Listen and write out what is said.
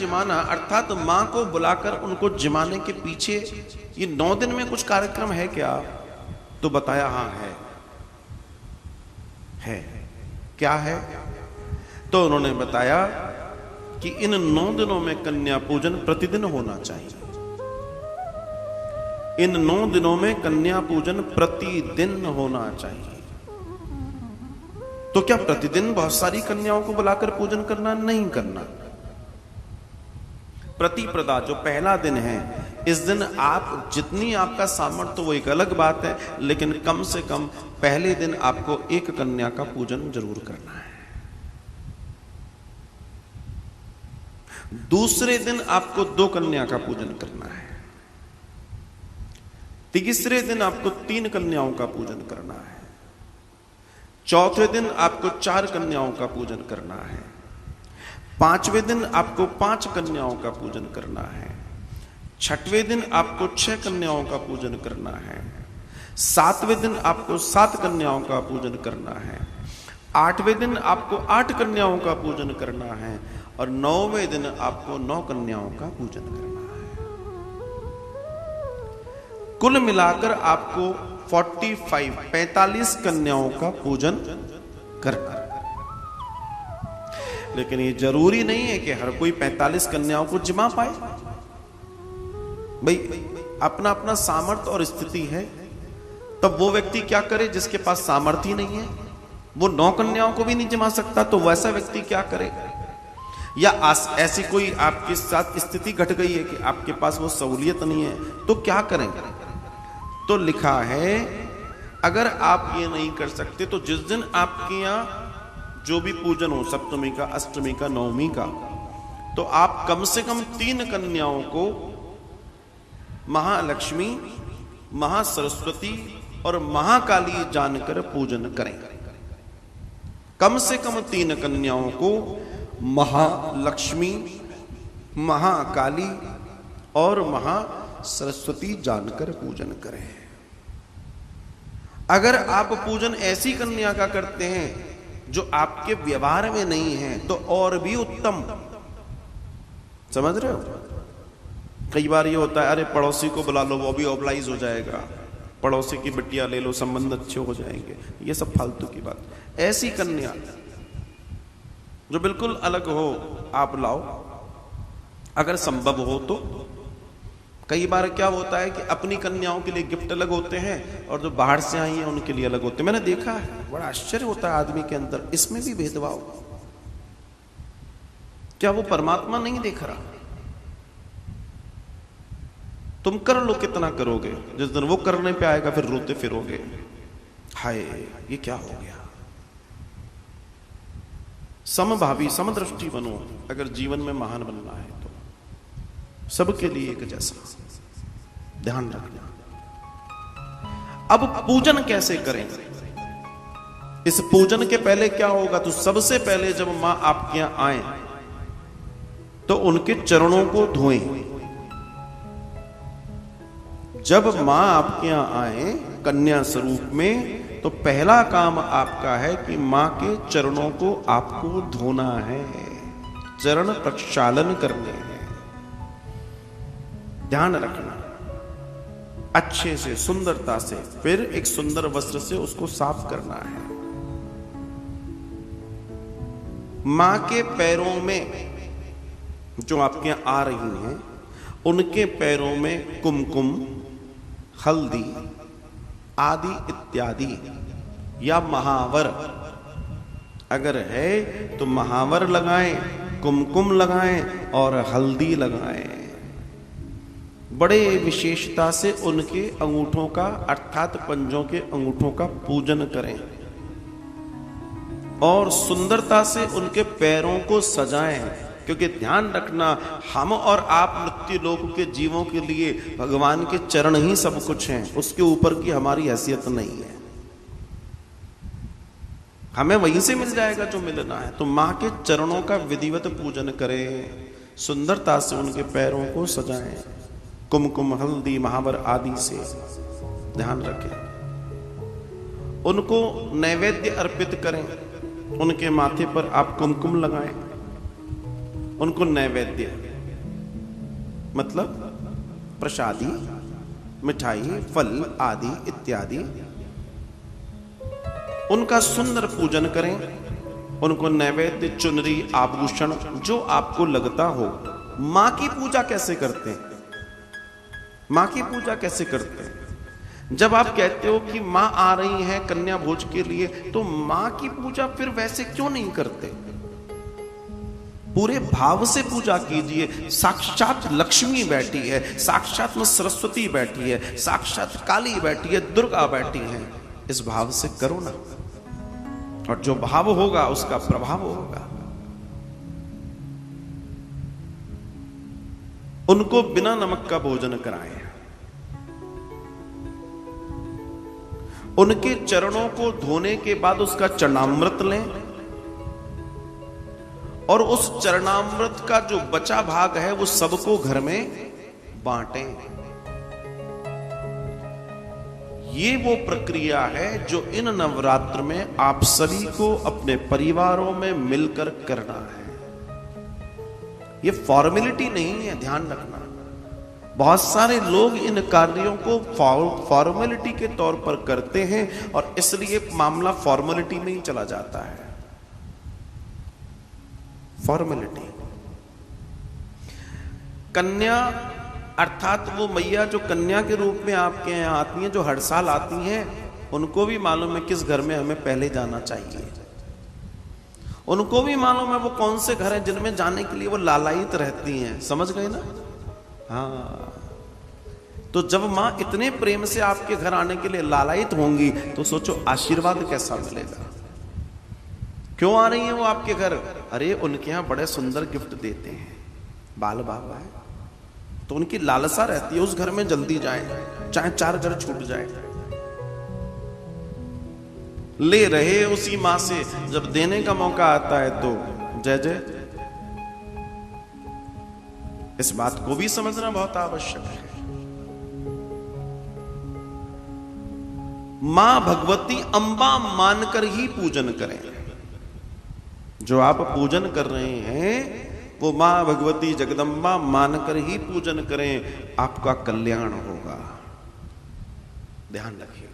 जिमाना अर्थात मां को बुलाकर उनको जिमाने के पीछे ये 9 दिन में कुछ कार्यक्रम है क्या? तो बताया हाँ है। क्या है? तो उन्होंने बताया कि इन 9 दिनों में कन्या पूजन प्रतिदिन होना चाहिए। इन 9 दिनों में कन्या पूजन प्रतिदिन होना चाहिए। तो क्या प्रतिदिन बहुत सारी कन्याओं को बुलाकर पूजन करना? नहीं करना। प्रतिप्रदा जो पहला दिन है, इस दिन आप जितनी आपका सामर्थ्य वो एक अलग बात है, लेकिन कम से कम पहले दिन आपको एक कन्या का पूजन जरूर करना है। दूसरे दिन आपको 2 कन्या का पूजन करना है। तीसरे दिन आपको 3 कन्याओं का पूजन करना है। चौथे दिन आपको 4 कन्याओं का पूजन करना है। 5वें दिन आपको 5 कन्याओं का पूजन करना है। 6वें दिन आपको 6 कन्याओं का पूजन करना है। 7वें दिन आपको 7 कन्याओं का पूजन करना है। 8वें दिन आपको 8 कन्याओं का पूजन करना है। और 9वें दिन आपको 9 कन्याओं का पूजन करना है। कुल मिलाकर आपको 45 कन्याओं का पूजन करना। लेकिन ये जरूरी नहीं है कि हर कोई 45 कन्याओं को जिमा पाए। भाई अपना अपना सामर्थ्य और स्थिति है। तब वो व्यक्ति क्या करे जिसके पास सामर्थ्य ही नहीं है? वो 9 कन्याओं को भी नहीं जिमा सकता, तो वैसा व्यक्ति क्या करे? या ऐसी कोई आपके साथ स्थिति घट गई है कि आपके पास वो सहूलियत नहीं है, तो क्या करेंगे? तो लिखा है अगर आप ये नहीं कर सकते तो जिस दिन आपके यहां जो भी पूजन हो, सप्तमी का, अष्टमी का, नवमी का, तो आप कम से कम 3 कन्याओं को महालक्ष्मी, महासरस्वती और महाकाली जानकर पूजन करें। कम से कम 3 कन्याओं को महालक्ष्मी, महाकाली और महासरस्वती जानकर पूजन करें। अगर आप पूजन ऐसी कन्या का करते हैं जो आपके व्यवहार में नहीं है तो और भी उत्तम। समझ रहे हो? कई बार ये होता है, अरे पड़ोसी को बुला लो, वो भी ऑब्लाइज हो जाएगा, पड़ोसी की बिटिया ले लो, संबंध अच्छे हो जाएंगे। ये सब फालतू की बात। ऐसी कन्या जो बिल्कुल अलग हो आप लाओ, अगर संभव हो तो। कई बार क्या होता है कि अपनी कन्याओं के लिए गिफ्ट अलग होते हैं और जो बाहर से आई हैं उनके लिए अलग होते हैं। मैंने देखा है, बड़ा आश्चर्य होता है आदमी के अंदर, इसमें भी भेदभाव। क्या वो परमात्मा नहीं देख रहा? तुम कर लो, कितना करोगे? जिस दिन वो करने पे आएगा फिर रोते फिरोगे, हाय ये क्या हो गया। समभावी, समदृष्टि बनो अगर जीवन में महान बनना है तो। सबके लिए एक जैसा ध्यान रखना। अब पूजन कैसे करें? इस पूजन के पहले क्या होगा? तो सबसे पहले जब मां आपके यहां आए तो उनके चरणों को धोएं। जब मां आपके यहां आए कन्या स्वरूप में, तो पहला काम आपका है कि मां के चरणों को आपको धोना है, चरण प्रक्षालन करने हैं। ध्यान रखना, अच्छे से, सुंदरता से, फिर एक सुंदर वस्त्र से उसको साफ करना है। मां के पैरों में जो आपके यहां आ रही हैं, उनके पैरों में कुमकुम, हल्दी आदि इत्यादि या महावर अगर है तो महावर लगाएं, कुमकुम लगाएं और हल्दी लगाएं। बड़े विशेषता से उनके अंगूठों का अर्थात पंजों के अंगूठों का पूजन करें और सुंदरता से उनके पैरों को सजाएं। क्योंकि ध्यान रखना, हम और आप मृत्यु लोक के जीवों के लिए भगवान के चरण ही सब कुछ हैं, उसके ऊपर की हमारी हैसियत नहीं है। हमें वहीं से मिल जाएगा जो मिलना है। तो मां के चरणों का विधिवत पूजन करें, सुंदरता से उनके पैरों को सजाएं, कुमकुम, हल्दी, महावर आदि से। ध्यान रखें, उनको नैवेद्य अर्पित करें, उनके माथे पर आप कुमकुम लगाएं, उनको नैवेद्य मतलब प्रसादी, मिठाई, फल आदि इत्यादि, उनका सुंदर पूजन करें। उनको नैवेद्य, चुनरी, आभूषण जो आपको लगता हो। मां की पूजा कैसे करते हैं? मां की पूजा कैसे करते हैं? जब आप कहते हो कि मां आ रही है कन्या भोज के लिए, तो मां की पूजा फिर वैसे क्यों नहीं करते? पूरे भाव से पूजा कीजिए। साक्षात लक्ष्मी बैठी है, साक्षात में सरस्वती बैठी है, साक्षात काली बैठी है, दुर्गा बैठी है। इस भाव से करो ना, और जो भाव होगा उसका प्रभाव होगा। उनको बिना नमक का भोजन कराएं। उनके चरणों को धोने के बाद उसका चरणामृत लें, और उस चरणामृत का जो बचा भाग है वो सबको घर में बांटें। ये वो प्रक्रिया है जो इन नवरात्र में आप सभी को अपने परिवारों में मिलकर करना है। ये फॉर्मेलिटी नहीं है, ध्यान रखना। बहुत सारे लोग इन कार्यों को फॉर्मेलिटी के तौर पर करते हैं, और इसलिए मामला फॉर्मेलिटी में ही चला जाता है। फॉर्मेलिटी। कन्या अर्थात वो मैया जो कन्या के रूप में आपके यहाँ आती हैं, जो हर साल आती हैं, उनको भी मालूम है किस घर में हमें पहले जाना चाहिए। उनको भी मालूम है वो कौन से घर हैं जिनमें जाने के लिए वो लालायित रहती हैं। समझ गए ना? हाँ। तो जब मां इतने प्रेम से आपके घर आने के लिए लालायित होंगी, तो सोचो आशीर्वाद कैसा मिलेगा। क्यों आ रही हैं वो आपके घर? अरे उनके यहां बड़े सुंदर गिफ्ट देते हैं, बाल बाबा है, तो उनकी लालसा रहती है उस घर में जल्दी जाए, चाहे 4 घर छूट जाए। ले रहे उसी मां से, जब देने का मौका आता है तो जय जय। इस बात को भी समझना बहुत आवश्यक है। मां भगवती अंबा मानकर ही पूजन करें। जो आप पूजन कर रहे हैं वो मां भगवती जगदम्बा मानकर ही पूजन करें, आपका कल्याण होगा। ध्यान रखिए।